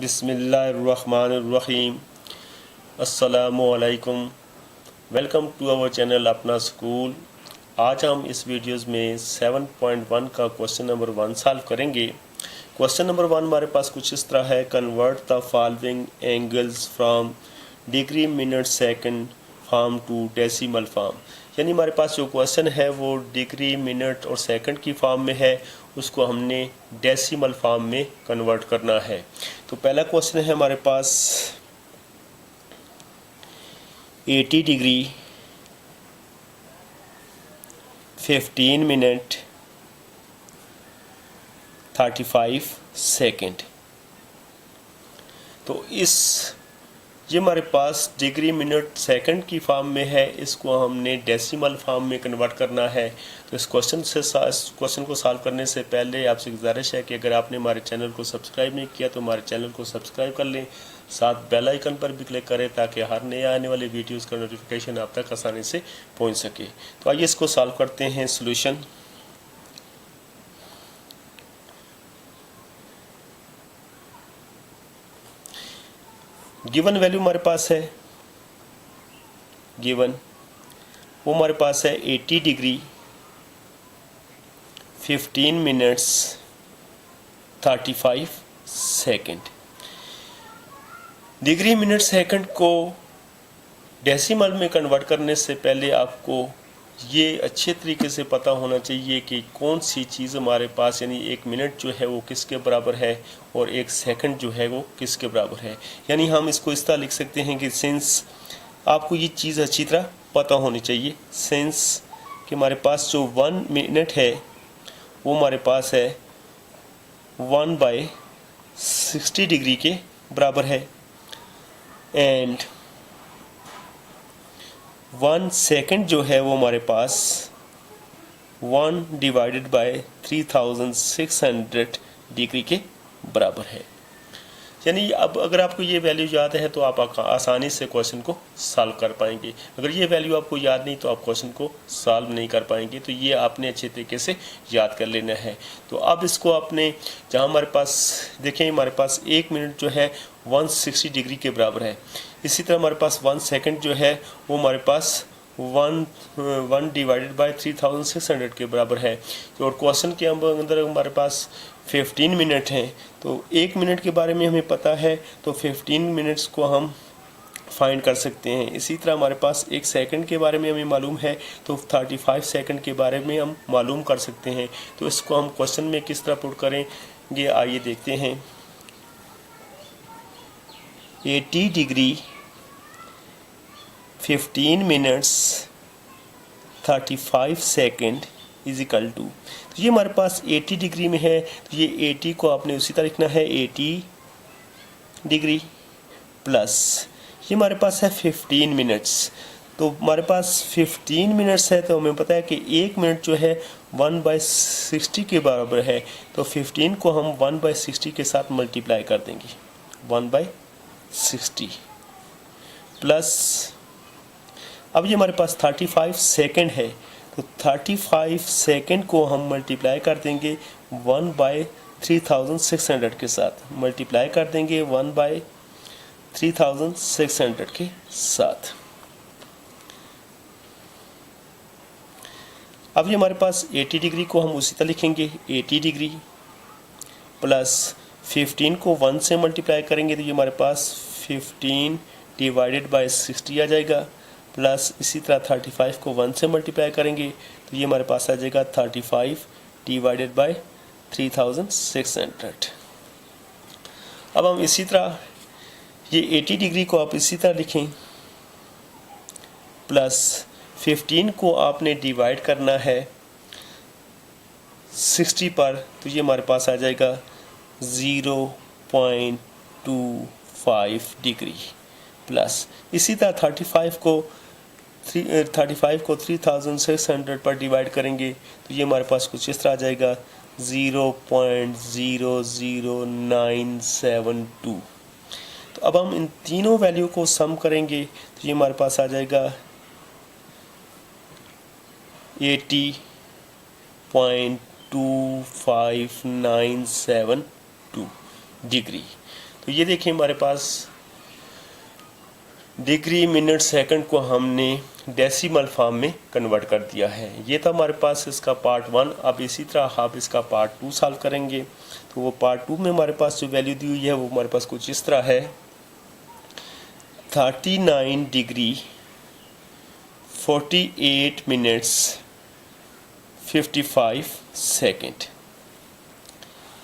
बिस्मिल्लाहिर्रहमानिर्रहीम। अस्सलामुअलैकुम। Welcome to our channel Apna School. आज हम इस वीडियोस में 7.1 का क्वेश्चन नंबर 1 सॉल्व करेंगे। क्वेश्चन नंबर 1 हमारे पास कुछ इस तरह है, convert the following angles from degree minute second form to decimal form. यानी हमारे पास जो क्वेश्चन है वो डिग्री मिनट और सेकंड की फॉर्म में है, उसको हमने डेसिमल फॉर्म में कन्वर्ट करना है। तो पहला क्वेश्चन है हमारे पास 80 डिग्री 15 मिनट 35 सेकेंड। तो ये हमारे पास डिग्री मिनट सेकंड की फॉर्म में है, इसको हमने डेसिमल फॉर्म में कन्वर्ट करना है। तो इस क्वेश्चन को सॉल्व करने से पहले आपसे गुजारिश है कि अगर आपने हमारे चैनल को सब्सक्राइब नहीं किया तो हमारे चैनल को सब्सक्राइब कर लें, साथ बेल आइकन पर भी क्लिक करें ताकि हर नए आने वाले वीडियोज़ का नोटिफिकेशन आप तक आसानी से पहुँच सके। तो आइए इसको सॉल्व करते हैं। सोल्यूशन, गिवन वैल्यू हमारे पास है, गिवन वो हमारे पास है 80 degree 15 minutes 35 second. Degree minute second को डेसिमल में कन्वर्ट करने से पहले आपको ये अच्छे तरीके से पता होना चाहिए कि कौन सी चीज़ हमारे पास, यानी एक मिनट जो है वो किसके बराबर है और एक सेकंड जो है वो किसके बराबर है। यानी हम इसको इस तरह लिख सकते हैं कि सिंस आपको ये चीज़ अच्छी तरह पता होनी चाहिए, सिंस कि हमारे पास जो 1 मिनट है वो हमारे पास है 1/60 डिग्री के बराबर है, एंड 1 सेकेंड जो है वो हमारे पास 1/3600 डिग्री के बराबर है। यानी अब अगर आपको ये वैल्यू याद है तो आप आसानी से क्वेश्चन को सॉल्व कर पाएंगे। अगर ये वैल्यू आपको याद नहीं तो आप क्वेश्चन को सॉल्व नहीं कर पाएंगे। तो ये आपने अच्छे तरीके से याद कर लेना है। तो अब इसको आपने, जहाँ हमारे पास देखें हमारे पास 1 मिनट जो है 160 डिग्री के बराबर है, इसी तरह हमारे पास 1 सेकेंड जो है वो हमारे पास 1/3600 के बराबर है। तो और क्वेश्चन के अंदर हमारे पास 15 मिनट हैं, तो 1 मिनट के बारे में हमें पता है तो 15 मिनट्स को हम फाइंड कर सकते हैं। इसी तरह हमारे पास 1 सेकंड के बारे में हमें मालूम है तो 35 सेकंड के बारे में हम मालूम कर सकते हैं। तो इसको हम क्वेश्चन में किस तरह पुट करेंगे, आइए देखते हैं। 80 degree 15 minutes 35 second is equal to, तो ये हमारे पास 80 डिग्री में है तो ये 80 को आपने उसी तरह लिखना है 80 डिग्री प्लस ये हमारे पास है 15 मिनट्स। तो हमारे पास 15 मिनट्स है तो हमें पता है कि 1 मिनट जो है 1/60 के बराबर है, तो 15 को हम 1/60 के साथ मल्टीप्लाई कर देंगे, 1/60 प्लस अब ये हमारे पास 35 सेकेंड है, तो 35 सेकेंड को हम मल्टीप्लाई कर देंगे 1/3600 के साथ, मल्टीप्लाई कर देंगे 1/3600 के साथ। अब ये हमारे पास 80 डिग्री को हम उसी तरह लिखेंगे 80 डिग्री प्लस 15 को 1 से मल्टीप्लाई करेंगे तो ये हमारे पास 15/60 आ जाएगा, प्लस इसी तरह 35 को 1 से मल्टीप्लाई करेंगे तो ये हमारे पास आ जाएगा 35/3600। अब हम इसी तरह ये 80 डिग्री को आप इसी तरह लिखें, प्लस 15 को आपने डिवाइड करना है 60 पर, तो ये हमारे पास आ जाएगा 0.25 डिग्री, प्लस इसी तरह 35 को 3600 पर डिवाइड करेंगे तो ये हमारे पास कुछ इस तरह आ जाएगा 0.00972। तो अब हम इन तीनों वैल्यू को सम करेंगे तो ये हमारे पास आ जाएगा 80.2597 डिग्री। तो ये देखिए हमारे पास डिग्री मिनट सेकंड को हमने डेसिमल फॉर्म में कन्वर्ट कर दिया है। ये था हमारे पास इसका पार्ट 1। अब इसी तरह आप इसका पार्ट 2 सॉल्व करेंगे। तो वो पार्ट 2 में हमारे पास जो वैल्यू दी हुई है वो हमारे पास कुछ इस तरह है, 39 डिग्री 48 मिनट्स 55 सेकेंड।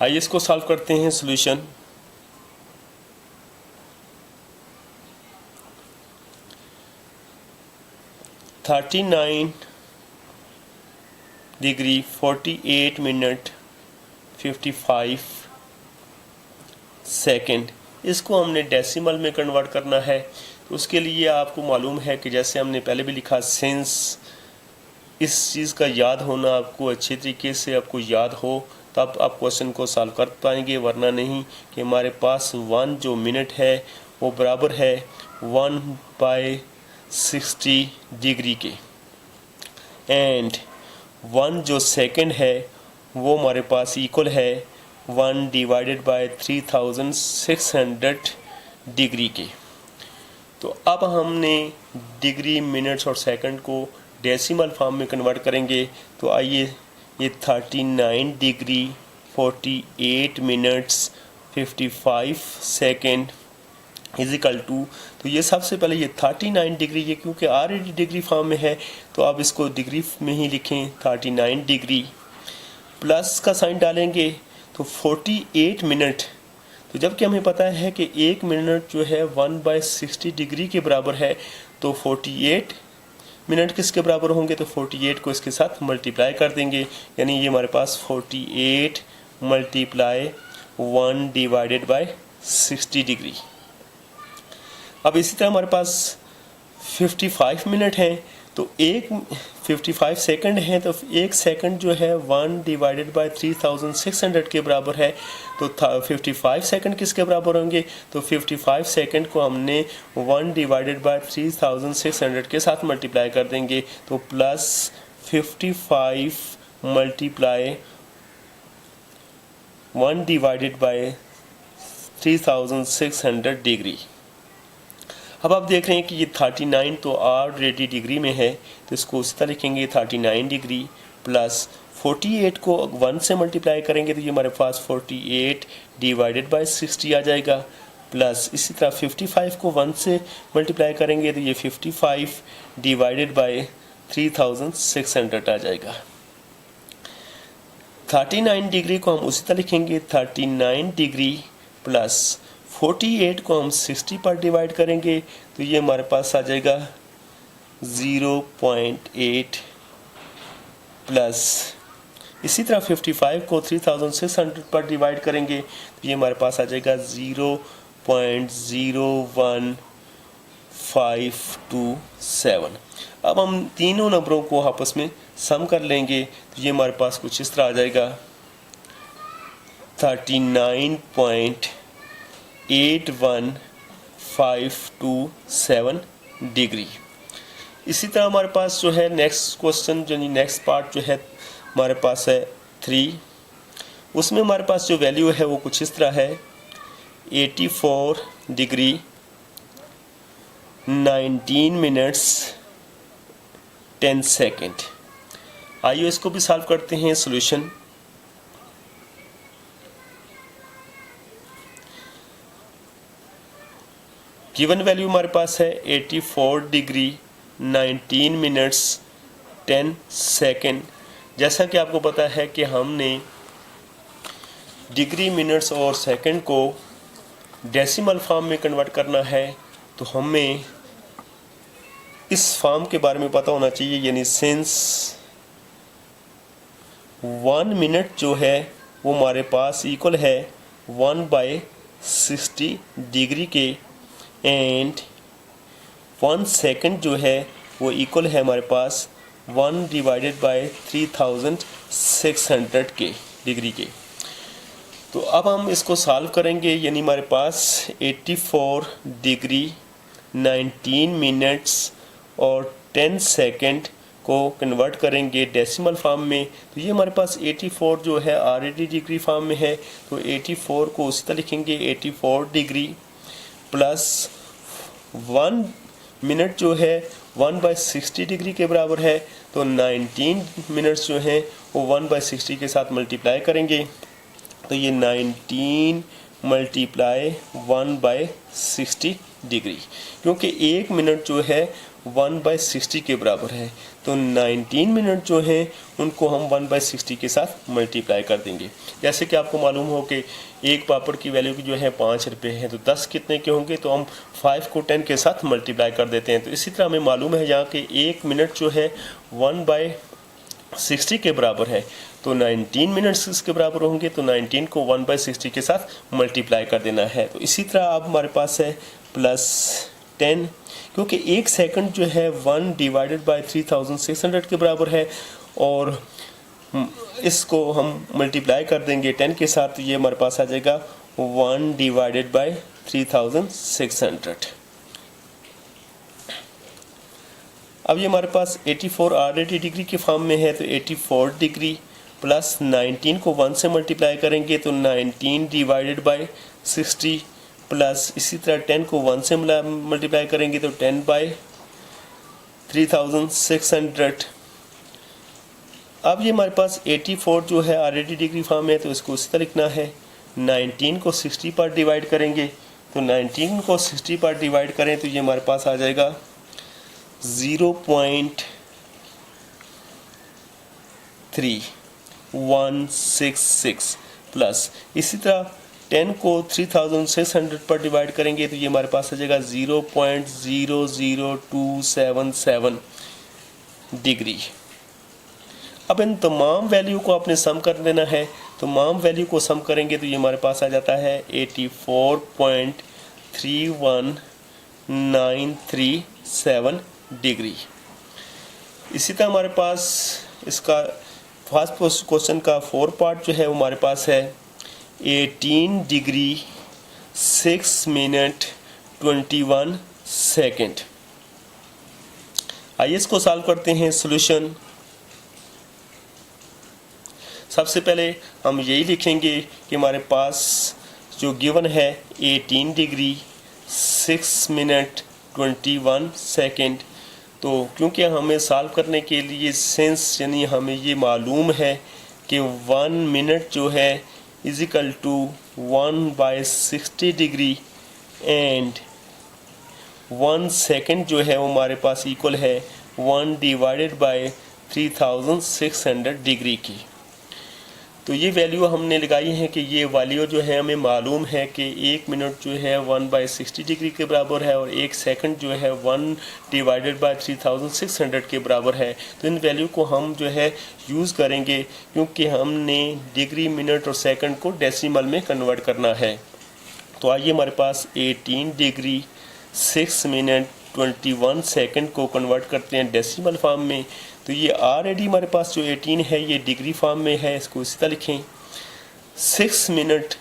आइए इसको सॉल्व करते हैं। सॉल्यूशन, (39 डिग्री 48 मिनट 55 सेकेंड, इसको हमने डेसिमल में कन्वर्ट करना है। तो उसके लिए आपको मालूम है कि जैसे हमने पहले भी लिखा, सिंस इस चीज़ का याद होना आपको अच्छे तरीके से आपको याद हो तब आप क्वेश्चन को सॉल्व कर पाएंगे, वरना नहीं। कि हमारे पास 1 जो मिनट है वो बराबर है 1/60 डिग्री के, एंड 1 जो सेकंड है वो हमारे पास इक्वल है 1/3600 डिग्री के। तो अब हमने डिग्री, मिनट्स और सेकंड को डेसिमल फॉर्म में कन्वर्ट करेंगे। तो आइए, ये 39 degree 48 minutes 55 second is equal to, तो ये सबसे पहले ये 39 डिग्री, ये क्योंकि ऑलरेडी डिग्री फॉर्म में है तो आप इसको डिग्री में ही लिखें। 39 डिग्री प्लस का साइन डालेंगे तो 48 मिनट। तो जबकि हमें पता है कि 1 मिनट जो है 1/60 डिग्री के बराबर है, तो 48 मिनट किसके बराबर होंगे, तो 48 को इसके साथ मल्टीप्लाई कर देंगे, यानी ये हमारे पास 48 मल्टीप्लाई 1/60 डिग्री। अब इसी तरह हमारे पास 55 मिनट हैं, तो 55 सेकंड हैं, तो 1 सेकंड जो है 1/3600 के बराबर है। तो 55 सेकंड किसके बराबर होंगे, तो 55 सेकंड को हमने 1/3600 के साथ मल्टीप्लाई कर देंगे, तो प्लस 55 मल्टीप्लाई 1/3600 डिग्री। अब आप देख रहे हैं कि ये 39 तो ऑलरेडी डिग्री में है, तो इसको इस तरह लिखेंगे, 39 डिग्री प्लस 48 को 1 से मल्टीप्लाई करेंगे तो ये हमारे पास 48/60 आ जाएगा, प्लस इसी तरह 55 को 1 से मल्टीप्लाई करेंगे तो ये 55/3600 आ जाएगा। 39 डिग्री को हम उसी तरह लिखेंगे, 39 डिग्री प्लस 48 को हम 60 पर डिवाइड करेंगे तो ये हमारे पास आ जाएगा 0.8, प्लस इसी तरह 55 को 3600 पर डिवाइड करेंगे तो ये हमारे पास आ जाएगा 0.01527। अब हम तीनों नंबरों को आपस में सम कर लेंगे तो ये हमारे पास कुछ इस तरह आ जाएगा, 39.81527 डिग्री। इसी तरह हमारे पास जो है नेक्स्ट क्वेश्चन, जो नेक्स्ट पार्ट जो है हमारे पास है 3, उसमें हमारे पास जो वैल्यू है वो कुछ इस तरह है, 84 डिग्री 19 मिनट्स 10 सेकेंड। आइए इसको भी सॉल्व करते हैं। सॉल्यूशन, गिवन वैल्यू हमारे पास है 84 डिग्री 19 मिनट्स 10 सेकेंड। जैसा कि आपको पता है कि हमने डिग्री, मिनट्स और सेकंड को डेसिमल फॉर्म में कन्वर्ट करना है, तो हमें इस फॉर्म के बारे में पता होना चाहिए, यानी सिंस 1 मिनट जो है वो हमारे पास इक्वल है 1/60 डिग्री के, एंड 1 सेकंड जो है वो इक्वल है हमारे पास 1/3600 के डिग्री के। तो अब हम इसको सॉल्व करेंगे, यानी हमारे पास 84 डिग्री 19 मिनट्स और 10 सेकंड को को कन्वर्ट करेंगे डेसिमल फॉर्म में, तो ये हमारे पास 84 जो है ऑलरेडी डिग्री फॉर्म में है, तो 84 को उसी तरह लिखेंगे 84 डिग्री प्लस 1 मिनट जो है 1/60 डिग्री के बराबर है, तो 19 मिनट्स जो हैं वो 1/60 के साथ मल्टीप्लाई करेंगे, तो ये 19 मल्टीप्लाई 1/60 डिग्री, क्योंकि 1 मिनट जो है 1/60 के बराबर है, तो 19 मिनट जो हैं उनको हम 1/60 के साथ मल्टीप्लाई कर देंगे। जैसे कि आपको मालूम हो कि एक पापड़ की वैल्यू की जो है 5 रुपये है, तो 10 कितने के होंगे, तो हम 5 को 10 के साथ मल्टीप्लाई कर देते हैं। तो इसी तरह हमें मालूम है यहाँ कि 1 मिनट जो है 1/60 के बराबर है, तो 19 मिनट्स इसके बराबर होंगे, तो 19 को 1/60 के साथ मल्टीप्लाई कर देना है। तो इसी तरह अब हमारे पास है प्लस 10, क्योंकि 1 सेकंड जो है 1 डिवाइडेड बाय 3600 के बराबर है, और इसको हम मल्टीप्लाई कर देंगे 10 के साथ, तो ये हमारे पास आ जाएगा 1 डिवाइडेड बाय 3600। अब ये हमारे पास 84 ऑलरेडी डिग्री के फॉर्म में है, तो 84 डिग्री प्लस 19 को 1 से मल्टीप्लाई करेंगे, तो 19 डिवाइडेड बाय 60 प्लस इसी तरह 10 को 1 से मल्टीप्लाई करेंगे, तो 10/3600। अब ये हमारे पास 84 जो है ऑलरेडी डिग्री फॉर्म में है, तो इसको इसी तरह लिखना है। 19 को 60 पर डिवाइड करेंगे, तो 19 को 60 पर डिवाइड करें तो ये हमारे पास आ जाएगा 0.3166 प्लस इसी तरह 10 को 3600 पर डिवाइड करेंगे तो ये हमारे पास आ जाएगा 0.00277 डिग्री। अब इन तमाम वैल्यू को आपने सम कर देना है, तमाम वैल्यू को सम करेंगे तो ये हमारे पास आ जाता है 84.31937 डिग्री। इसी तरह हमारे पास इसका फर्स्ट क्वेश्चन का 4 पार्ट जो है वो हमारे पास है 18 डिग्री 6 मिनट 21 सेकेंड। आइए इसको सॉल्व करते हैं। सॉल्यूशन सबसे पहले हम यही लिखेंगे कि हमारे पास जो गिवन है 18 डिग्री 6 मिनट 21 सेकेंड, तो क्योंकि हमें सॉल्व करने के लिए सेंस यानी हमें ये मालूम है कि 1 मिनट जो है is equal to 1/60 degree and 1 second जो है वो हमारे पास इक्वल है 1 डिवाइडेड बाय 3600 डिग्री की। तो ये वैल्यू हमने लगाई है कि ये वैल्यू जो है हमें मालूम है कि 1 मिनट जो है 1/60 डिग्री के बराबर है और 1 सेकंड जो है 1 डिवाइडेड बाय 3600 के बराबर है। तो इन वैल्यू को हम जो है यूज़ करेंगे क्योंकि हमने डिग्री, मिनट और सेकंड को डेसिमल में कन्वर्ट करना है। तो आइए हमारे पास 18 डिग्री 6 मिनट 21 सेकंड को कन्वर्ट करते हैं डेसिमल फॉर्म में। तो ये ऑलरेडी हमारे पास जो 18 है ये डिग्री फॉर्म में है, इसको इसी तरह लिखें। 6 मिनट,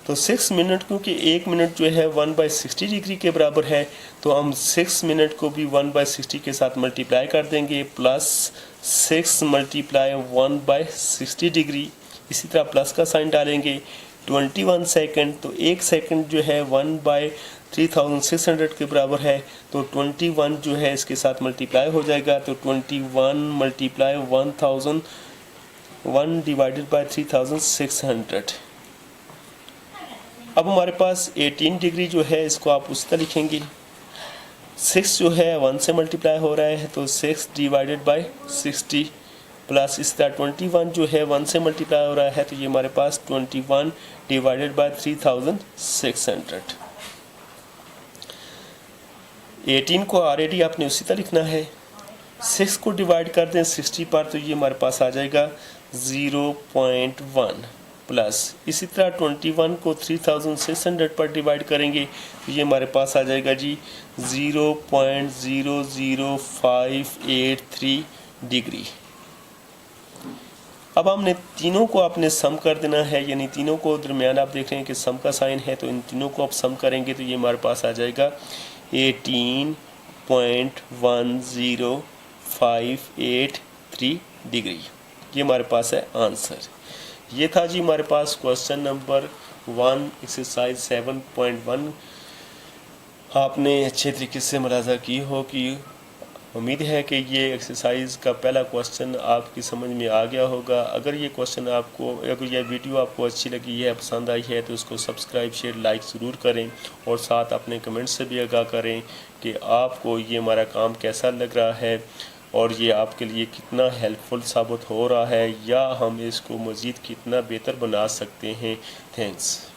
तो 6 मिनट क्योंकि 1 मिनट जो है 1/60 डिग्री के बराबर है तो हम 6 मिनट को भी 1/60 के साथ मल्टीप्लाई कर देंगे, प्लस 6 मल्टीप्लाई 1/60 डिग्री, इसी तरह प्लस का साइन डालेंगे। 21 सेकंड, तो 1 सेकंड जो है 1/3600 के बराबर है, तो 21 जो है इसके साथ मल्टीप्लाई हो जाएगा, तो 21 मल्टीप्लाई 1000 1 डिवाइडेड बाय 3600। अब हमारे पास 18 डिग्री जो है इसको आप उस तरह लिखेंगे। 6 जो है 1 से मल्टीप्लाई हो रहा है तो 6 डिवाइडेड बाय 60 प्लस इस तरह 21 जो है 1 से मल्टीप्लाई हो रहा है तो ये हमारे पास 21 डिवाइडेड बाय 3600। 18 को ऑलरेडी आपने उसी तरह लिखना है। 6 को डिवाइड कर दें 60 पर तो ये हमारे पास आ जाएगा 0.1 प्लस इसी तरह 21 को 3600 पर डिवाइड करेंगे तो ये हमारे पास आ जाएगा जी 0.00583 डिग्री। अब हमने तीनों को आपने सम कर देना है, यानी तीनों को दरमियान आप देख रहे हैं कि सम का साइन है, तो इन तीनों को आप सम करेंगे तो ये हमारे पास आ जाएगा 583 डिग्री। ये हमारे पास है आंसर। ये था जी हमारे पास क्वेश्चन नंबर 1 एक्सरसाइज 7.1। आपने अच्छे तरीके से मुलाजा की होगी। उम्मीद है कि ये एक्सरसाइज का पहला क्वेश्चन आपकी समझ में आ गया होगा। अगर ये क्वेश्चन आपको, अगर ये वीडियो आपको अच्छी लगी है, पसंद आई है, तो उसको सब्सक्राइब शेयर लाइक ज़रूर करें और साथ अपने कमेंट से भी आगाह करें कि आपको ये हमारा काम कैसा लग रहा है और ये आपके लिए कितना हेल्पफुल साबित हो रहा है या हम इसको मज़ीद कितना बेहतर बना सकते हैं। थैंक्स।